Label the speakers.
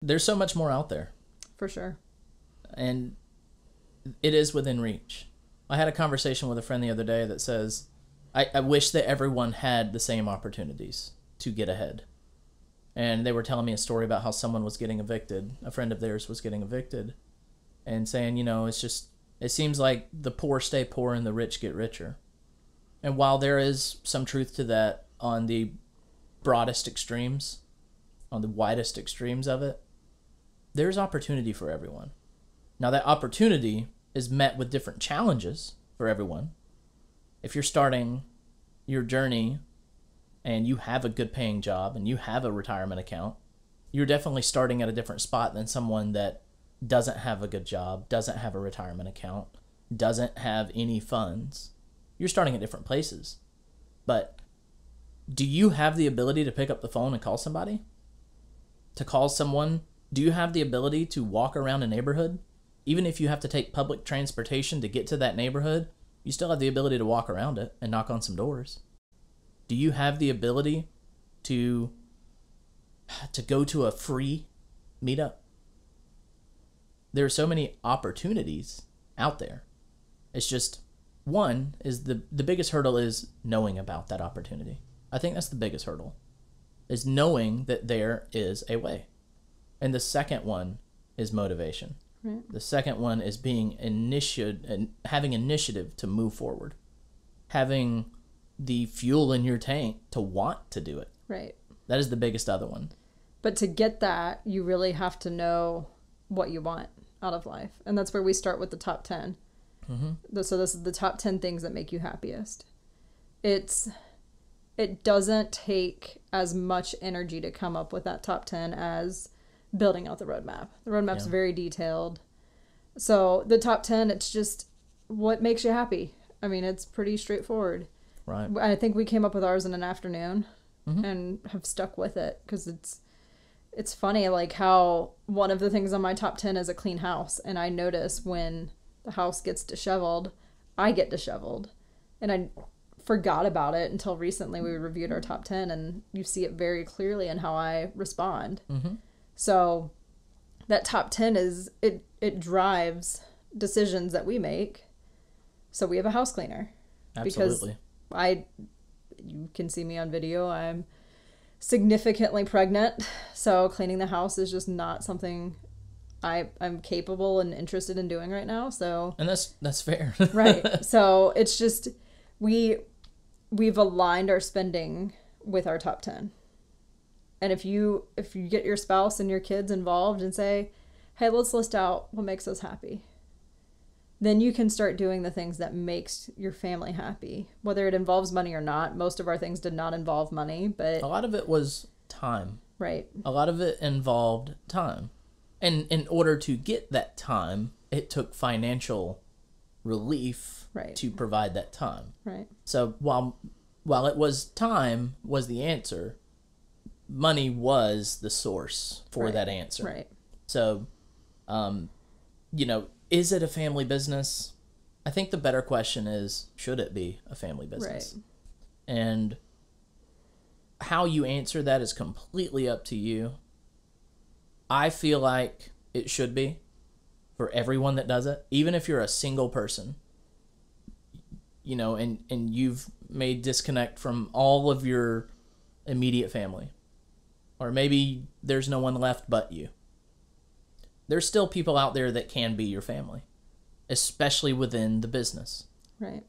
Speaker 1: there's so much more out there.
Speaker 2: For sure.
Speaker 1: And it is within reach. I had a conversation with a friend the other day that says, I wish that everyone had the same opportunities to get ahead. And they were telling me a story about how someone was getting evicted. A friend of theirs was getting evicted. And saying, it seems like the poor stay poor and the rich get richer. And while there is some truth to that on the broadest extremes, on the widest extremes of it, there's opportunity for everyone. Now that opportunity is met with different challenges for everyone. If you're starting your journey and you have a good paying job and you have a retirement account, you're definitely starting at a different spot than someone that doesn't have a good job, doesn't have a retirement account, doesn't have any funds. You're starting at different places. But do you have the ability to pick up the phone and call somebody? To call someone? Do you have the ability to walk around a neighborhood? Even if you have to take public transportation to get to that neighborhood, you still have the ability to walk around it and knock on some doors. Do you have the ability to go to a free meetup? There are so many opportunities out there. It's just, one is the biggest hurdle is knowing about that opportunity. I think that's the biggest hurdle, is knowing that there is a way. And the second one is motivation.
Speaker 2: Right.
Speaker 1: The second one is being having initiative to move forward, having the fuel in your tank to want to do it.
Speaker 2: Right.
Speaker 1: That is the biggest other one.
Speaker 2: But to get that, you really have to know what you want out of life. And that's where we start with the top 10. Mm-hmm. So this is the top 10 things that make you happiest. It doesn't take as much energy to come up with that top 10 as building out the roadmap. The roadmap's very detailed. So the top 10, it's just what makes you happy. I mean, it's pretty straightforward.
Speaker 1: Right.
Speaker 2: I think we came up with ours in an afternoon and have stuck with it because it's funny, like how one of the things on my top 10 is a clean house. And I notice when the house gets disheveled, I get disheveled. And I forgot about it until recently. We reviewed our top 10 and you see it very clearly in how I respond. Mm-hmm. So that top 10 is, it drives decisions that we make. So we have a house cleaner.
Speaker 1: Absolutely.
Speaker 2: Because you can see me on video, I'm significantly pregnant. So cleaning the house is just not something I'm capable and interested in doing right now. So,
Speaker 1: and that's fair.
Speaker 2: Right. So it's just, we've aligned our spending with our top 10. And if you get your spouse and your kids involved and say, hey, let's list out what makes us happy, then you can start doing the things that makes your family happy, whether it involves money or not. Most of our things did not involve money, but
Speaker 1: a lot of it was time.
Speaker 2: Right.
Speaker 1: A lot of it involved time. And in order to get that time, it took financial relief to provide that time.
Speaker 2: Right.
Speaker 1: So while it was time was the answer, money was the source for that answer.
Speaker 2: Right.
Speaker 1: So, is it a family business? I think the better question is, should it be a family business? Right. And how you answer that is completely up to you. I feel like it should be for everyone that does it, even if you're a single person, and you've made disconnect from all of your immediate family, or maybe there's no one left but you. There's still people out there that can be your family, especially within the business.
Speaker 2: Right.